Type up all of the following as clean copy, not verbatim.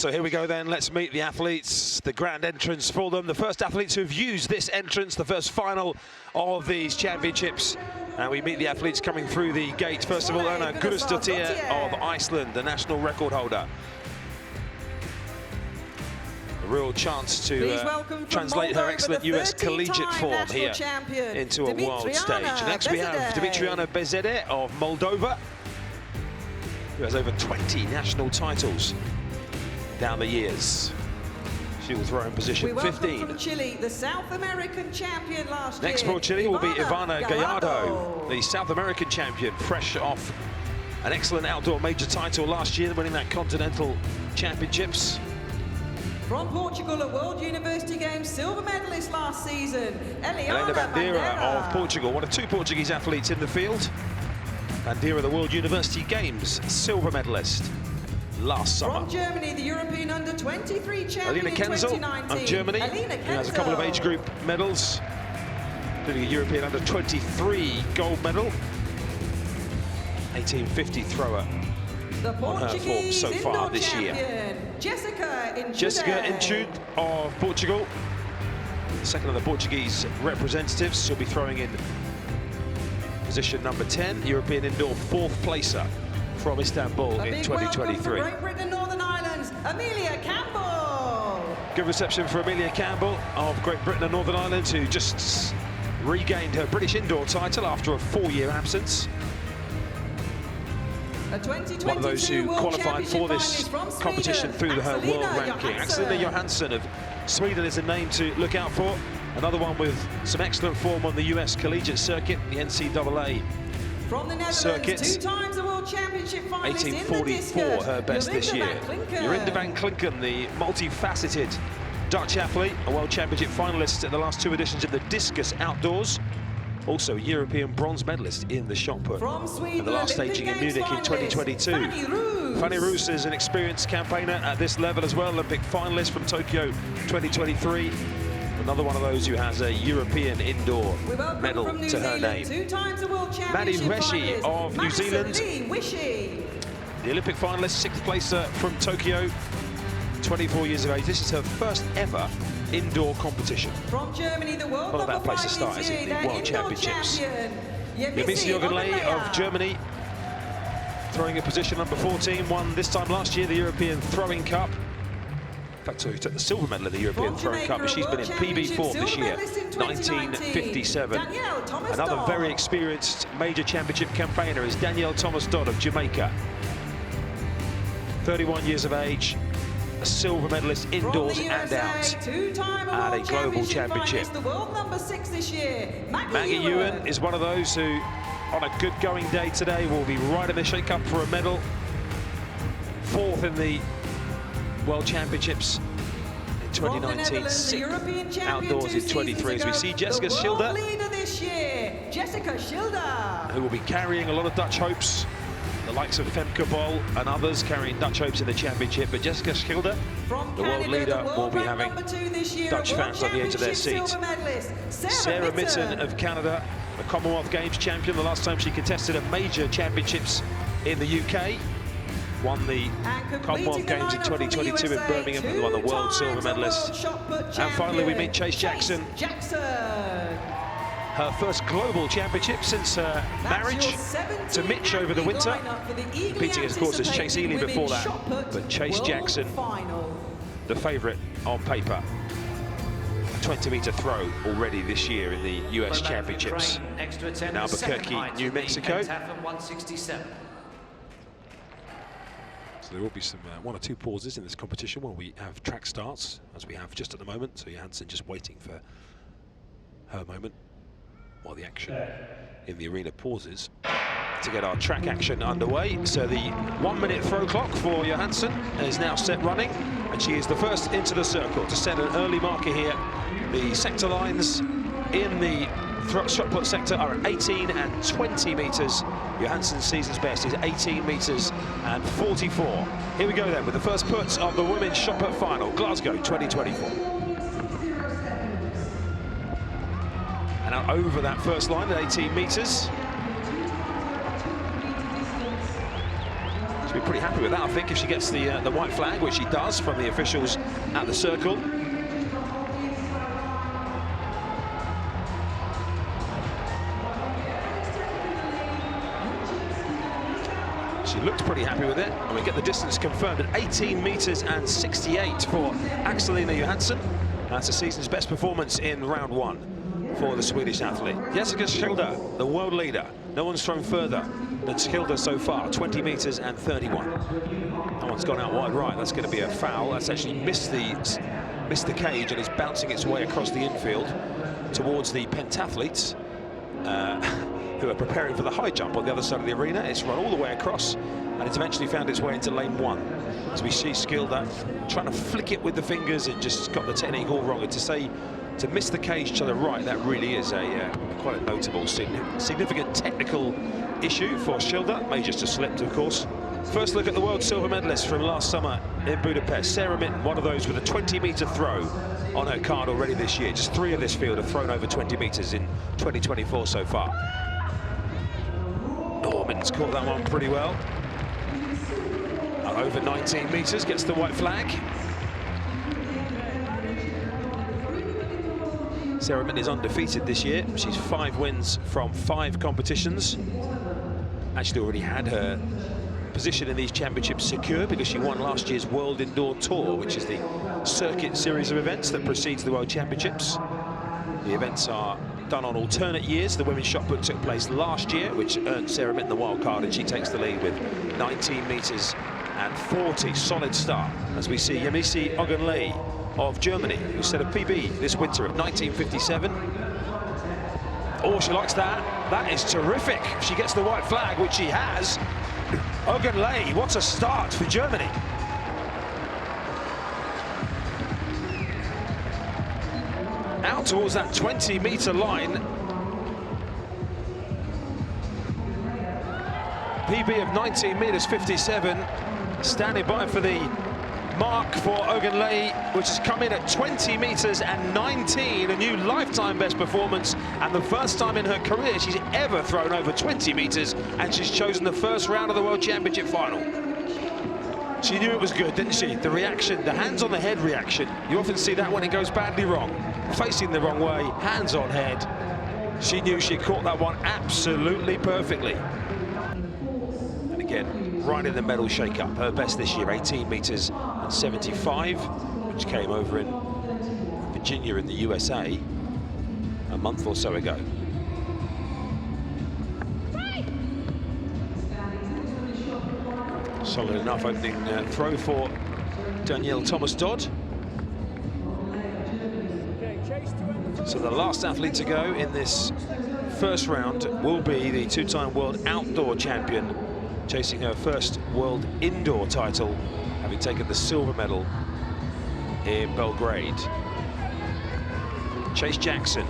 So here we go then, let's meet the athletes, the grand entrance for them. The first athletes who've used this entrance, the first final of these championships. And we meet the athletes coming through the gate. First of all, Erna Gudasdottir of Iceland, the national record holder. A real chance to translate her excellent US collegiate form here into a world stage. Next we have Dimitriana Bezede of Moldova, who has over 20 national titles down the years. She will throw in position 15. From Chile, the South American champion last year. Next for Chile will be Ivana Gallardo, the South American champion, fresh off an excellent outdoor major title last year, winning that Continental Championships. From Portugal, a World University Games silver medalist last season, Helena Bandeira of Portugal, one of two Portuguese athletes in the field. Bandeira, the World University Games silver medalist last summer. From Germany, the European Under-23 champion Alina Kenzel of Germany, who has a couple of age group medals, including a European Under-23 gold medal. 1850 thrower on her form so far this year. Jessica Inchude of Portugal, second of the Portuguese representatives. She'll be throwing in position number 10, European indoor fourth placer from Istanbul in 2023. Great Britain and Northern Ireland, Amelia Campbell. Good reception for Amelia Campbell of Great Britain and Northern Ireland, who just regained her British indoor title after a 4-year absence. One of those who qualified for this competition through her world ranking. Axelina Johansson of Sweden is a name to look out for. Another one with some excellent form on the US collegiate circuit, the NCAA From the Netherlands, circuit. 2 times a World Championship finalist 1844, her best this year. Jorinda van Klinken, the multifaceted Dutch athlete, a World Championship finalist at the last 2 editions of the discus outdoors. Also a European bronze medalist in the shot put at the last staging in Munich in 2022. Fanny Roos is an experienced campaigner at this level as well, Olympic finalist from Tokyo 2023. Another one of those who has a European indoor medal to her name. Maddie Reshi of New Zealand, the Olympic finalist, 6th placer from Tokyo, 24 years of age. This is her first ever indoor competition. From Germany, the world not a bad place to start, is it? The World Championships. Yevisi Ogunleye of Germany, throwing in position number 14, won this time last year the European Throwing Cup. In fact, so he took the silver medal in the European Throwing Cup, but she's been in PB form this year, 1957. Another very experienced major championship campaigner is Danielle Thomas-Dodd of Jamaica. 31 years of age, a silver medalist indoors and out at a global championship. Maggie Ewan is one of those who, on a good going day today, will be right in the shake-up for a medal. 4th in the World Championships in 2019, 6th outdoors in 23. As we see Jessica Schilder, who will be carrying a lot of Dutch hopes. The likes of Femke Bol and others carrying Dutch hopes in the championship, but Jessica Schilder, the world leader, will be having Dutch fans on the edge of their seat. Sarah Mitten of Canada, the Commonwealth Games champion, the last time she contested at major championships in the UK. Won the Commonwealth Games in 2022 in Birmingham and won the world silver medalist. And finally we meet Chase Jackson. Her first global championship since her marriage to Mitch over the winter. Competing, of course, as Chase Ely before that. But Chase Jackson, the favourite on paper. 20-metre throw already this year in the US Championships in Albuquerque, New Mexico. So there will be some 1 or 2 pauses in this competition while we have track starts, as we have just at the moment. So Johansson just waiting for her moment while the action in the arena pauses to get our track action underway. So the 1-minute throw clock for Johansson is now set running, and she is the first into the circle to set an early marker here. The sector lines in the shot put sector are at 18 and 20 metres. Johansson's season's best is 18 metres and 44. Here we go then with the first puts of the women's shot put final, Glasgow 2024. And out over that first line at 18 metres. She'll be pretty happy with that, I think, if she gets the white flag, which she does from the officials at the circle. She looked pretty happy with it, and we get the distance confirmed at 18 meters and 68 for Axelina Johansson. That's the season's best performance in round 1 for the Swedish athlete. Jessica Schilder, the world leader. No one's thrown further than Schilder so far, 20 meters and 31. That one's gone out wide right. That's going to be a foul. That's actually missed the cage and is bouncing its way across the infield towards the pentathletes who are preparing for the high jump on the other side of the arena. It's run all the way across, and it's eventually found its way into lane 1. As we see Schilder trying to flick it with the fingers and just got the technique all wrong. And to miss the cage to the right, that really is quite a notable, significant technical issue for Schilder. May just have slipped, of course. First look at the world silver medalist from last summer in Budapest, Sarah Minton, one of those with a 20-meter throw on her card already this year. Just 3 of this field have thrown over 20 meters in 2024 so far. Oh, Minton's caught that one pretty well. Over 19 meters, gets the white flag. Sarah Minton is undefeated this year. She's 5 wins from 5 competitions. Actually already had her position in these championships secure because she won last year's World Indoor Tour, which is the circuit series of events that precedes the World Championships. The events are done on alternate years. The women's shot put took place last year, which earned Sarah Minton the wild card, and she takes the lead with 19 meters and 40. Solid start, as we see Yemisi Ogunlei of Germany, who set a PB this winter of 1957. Oh, she likes that. That is terrific. She gets the white flag, which she has. Ogunlei, what a start for Germany. Out towards that 20-meter line. PB of 19 meters 57. Standing by for the mark for Ogunlei, which has come in at 20 meters and 19, a new lifetime best performance, and the first time in her career she's ever thrown over 20 meters, and she's chosen the first round of the World Championship final. She knew it was good, didn't she? The reaction, the hands on the head reaction, you often see that when it goes badly wrong. Facing the wrong way, hands on head. She knew she caught that one absolutely perfectly. And again, right in the medal shake-up. Her best this year, 18 meters and 75, which came over in Virginia in the USA a month or so ago. Solid enough opening throw for Danielle Thomas-Dodd. So the last athlete to go in this first round will be the 2-time world outdoor champion, chasing her first world indoor title, having taken the silver medal in Belgrade. Chase Jackson.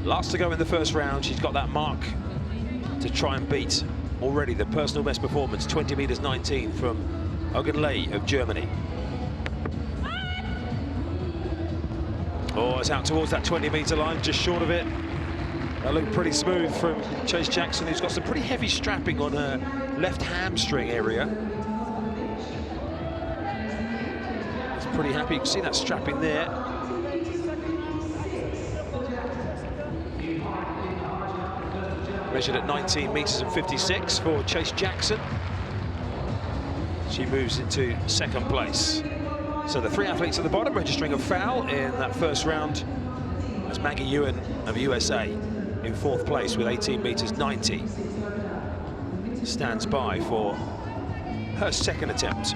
Last to go in the first round. She's got that mark to try and beat already the personal best performance, 20 meters 19 from Ogunlei of Germany. Oh, it's out towards that 20-meter line, just short of it. That looked pretty smooth from Chase Jackson, who's got some pretty heavy strapping on her left hamstring area. It's pretty happy. You can see that strapping there. Measured at 19 meters and 56 for Chase Jackson. She moves into second place. So the 3 athletes at the bottom registering a foul in that first round. That's Maggie Ewan of USA in 4th place with 18 meters 90. Stands by for her second attempt.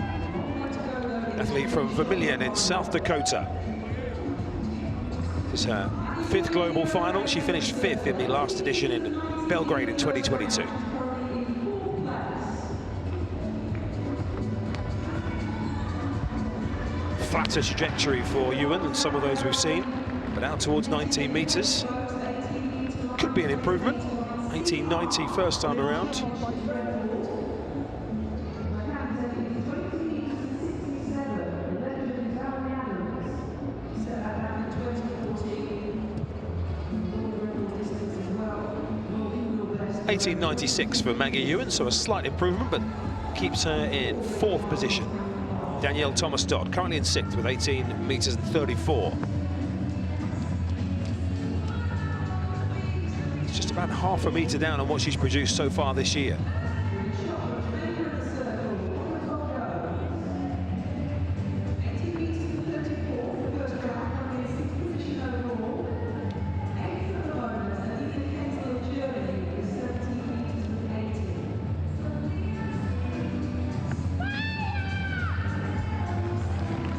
Athlete from Vermillion in South Dakota. This is her 5th global final. She finished 5th in the last edition in Belgrade in 2022. Flatter trajectory for Ewan than some of those we've seen, but out towards 19 meters. Could be an improvement. 1890 first time around. 18.96 for Maggie Ewan, so a slight improvement, but keeps her in 4th position. Danielle Thomas-Dodd currently in 6th with 18 meters and 34. It's just about half a meter down on what she's produced so far this year.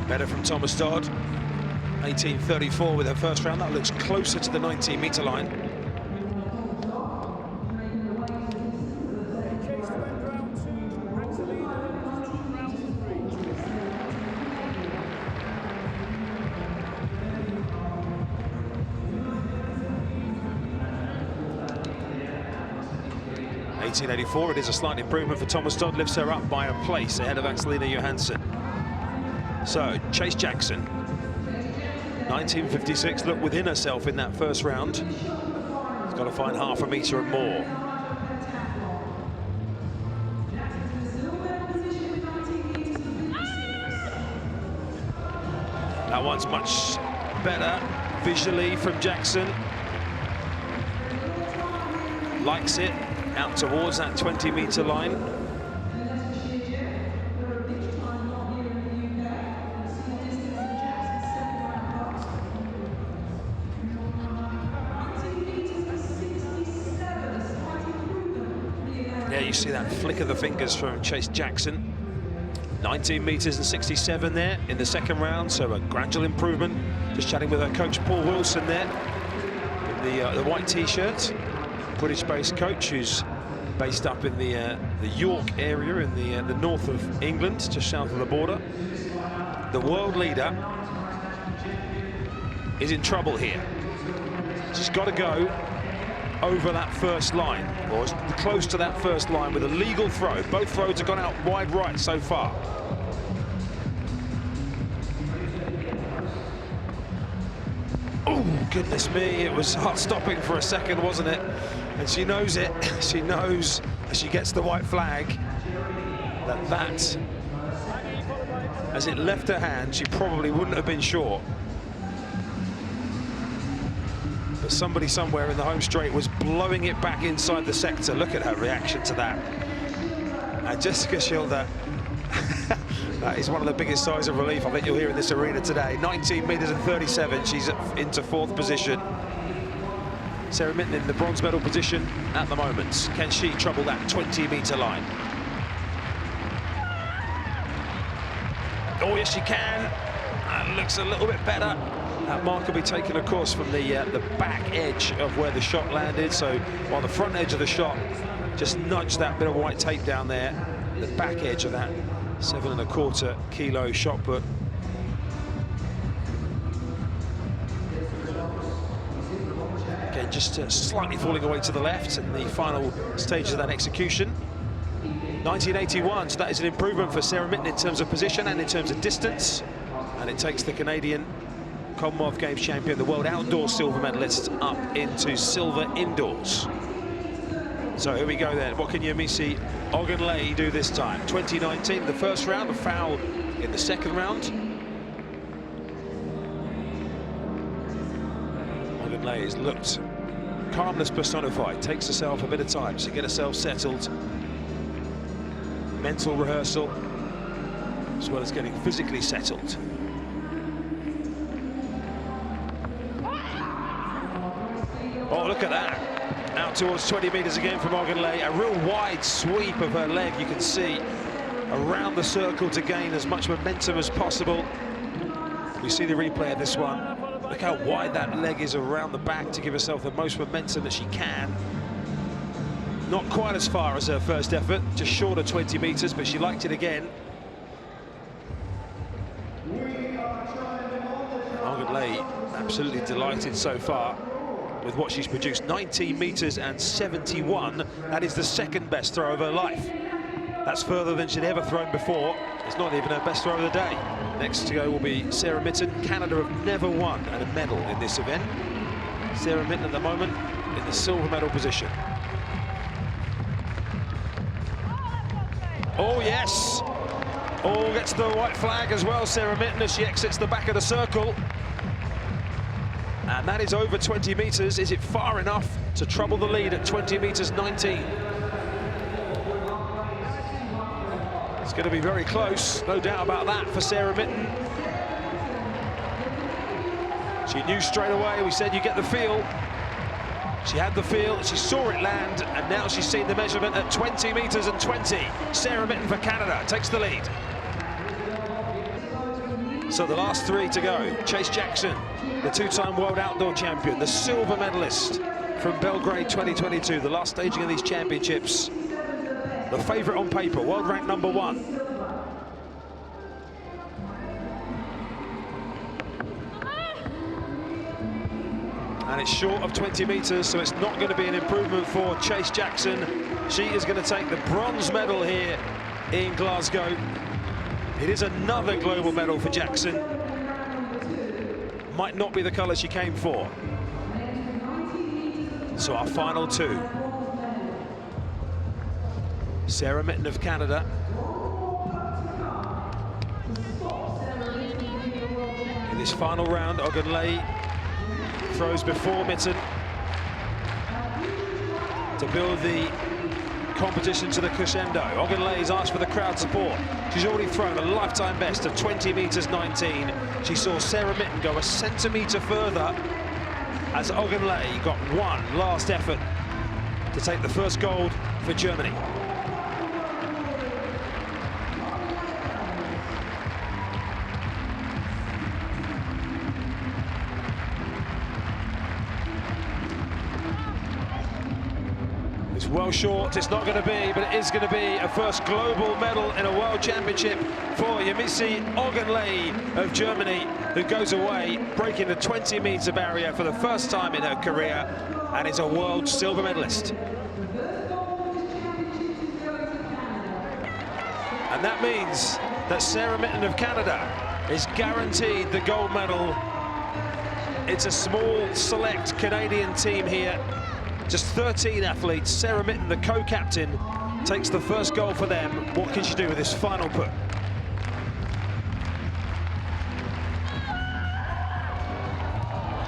Better from Thomas-Dodd, 18.34 with her first round. That looks closer to the 19-meter line. .1884, it is a slight improvement for Thomas-Dodd, lifts her up by a place ahead of Axelina Johansson. So, Chase Jackson, 19.56, looked within herself in that first round. She's got to find half a meter and more. That one's much better visually from Jackson. Likes it, out towards that 20-meter line. Yeah, you see that flick of the fingers from Chase Jackson. 19 meters and 67 there in the second round, so a gradual improvement. Just chatting with her coach Paul Wilson there in the white t-shirt. British-based coach who's based up in the York area in the north of England, just south of the border. The world leader is in trouble here. She's got to go over that first line, or close to that first line with a legal throw. Both throws have gone out wide right so far. Oh, goodness me, it was heart-stopping for a second, wasn't it? And she knows it. She knows as she gets the white flag that as it left her hand, she probably wouldn't have been short. But somebody somewhere in the home straight was blowing it back inside the sector. Look at her reaction to that. And Jessica Schilder, that is one of the biggest sighs of relief I think you'll hear in this arena today. 19 meters and 37, she's into 4th position. Sarah Mitten in the bronze medal position at the moment. Can she trouble that 20-meter line? Oh, yes, she can. That looks a little bit better. That mark will be taken, of course, from the back edge of where the shot landed. So while the front edge of the shot just nudged that bit of white tape down there, the back edge of that 7.25 kilo shot put. Again, just slightly falling away to the left in the final stage of that execution. 1981, so that is an improvement for Sarah Mitten in terms of position and in terms of distance. And it takes the Canadian Commonwealth Games champion, the world outdoor silver medalist, up into silver indoors. So here we go then. What can Yemisi Ogunleye do this time? 2019, the first round, a foul in the second round. Ogunleye has looked calmness personified, takes herself a bit of time to get herself settled. Mental rehearsal, as well as getting physically settled. Oh, look at that. Out towards 20 meters again from Ogunleye. A real wide sweep of her leg, you can see, around the circle to gain as much momentum as possible. We see the replay of this one. Look how wide that leg is around the back to give herself the most momentum that she can. Not quite as far as her first effort, just short of 20 meters, but she liked it again. Ogunleye absolutely delighted so far with what she's produced. 19 meters and 71. That is the second best throw of her life. That's further than she'd ever thrown before. It's not even her best throw of the day. Next to go will be Sarah Mitten. Canada have never won a medal in this event. Sarah Mitten at the moment in the silver medal position. Oh, yes. Oh, gets the white flag as well, Sarah Mitten, as she exits the back of the circle. And that is over 20 metres. Is it far enough to trouble the lead at 20 metres 19? It's going to be very close, no doubt about that, for Sarah Mitten. She knew straight away, we said you get the feel. She had the feel, she saw it land, and now she's seen the measurement at 20 metres and 20. Sarah Mitten for Canada takes the lead. So the last three to go. Chase Jackson, the two-time world outdoor champion, the silver medalist from Belgrade 2022, the last staging of these championships. The favourite on paper, world ranked #1. And it's short of 20 metres, so it's not going to be an improvement for Chase Jackson. She is going to take the bronze medal here in Glasgow. It is another global medal for Jackson. Might not be the colour she came for. So our final two. Sarah Mitten of Canada. In this final round, Ogunleye throws before Mitten to build the competition to the crescendo. Ogunleye has asked for the crowd support. She's already thrown a lifetime best of 20 metres 19. She saw Sarah Mitten go a centimetre further as Ogunleye got one last effort to take the first gold for Germany. It's well short, it's not going to be, but it is going to be a first global medal in a world championship for Yemisi Ogunleye of Germany, who goes away breaking the 20-metre barrier for the first time in her career and is a world silver medalist. And that means that Sarah Mitten of Canada is guaranteed the gold medal. It's a small, select Canadian team here. Just 13 athletes. Sarah Mitten, the co-captain, takes the first goal for them. What can she do with this final put?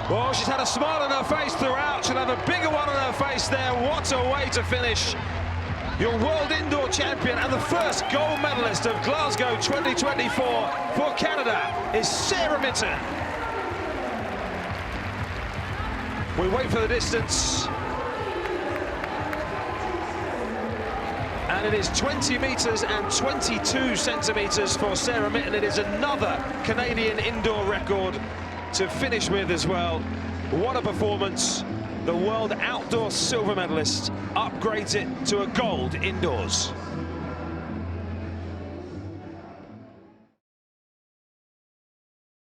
Well, she's had a smile on her face throughout. She'll have a bigger one on her face there. What a way to finish. Your world indoor champion and the first gold medalist of Glasgow 2024 for Canada is Sarah Mitten. We wait for the distance. And it is 20 metres and 22 centimetres for Sarah Mitten. It is another Canadian indoor record to finish with as well. What a performance. The world outdoor silver medalist upgrades it to a gold indoors.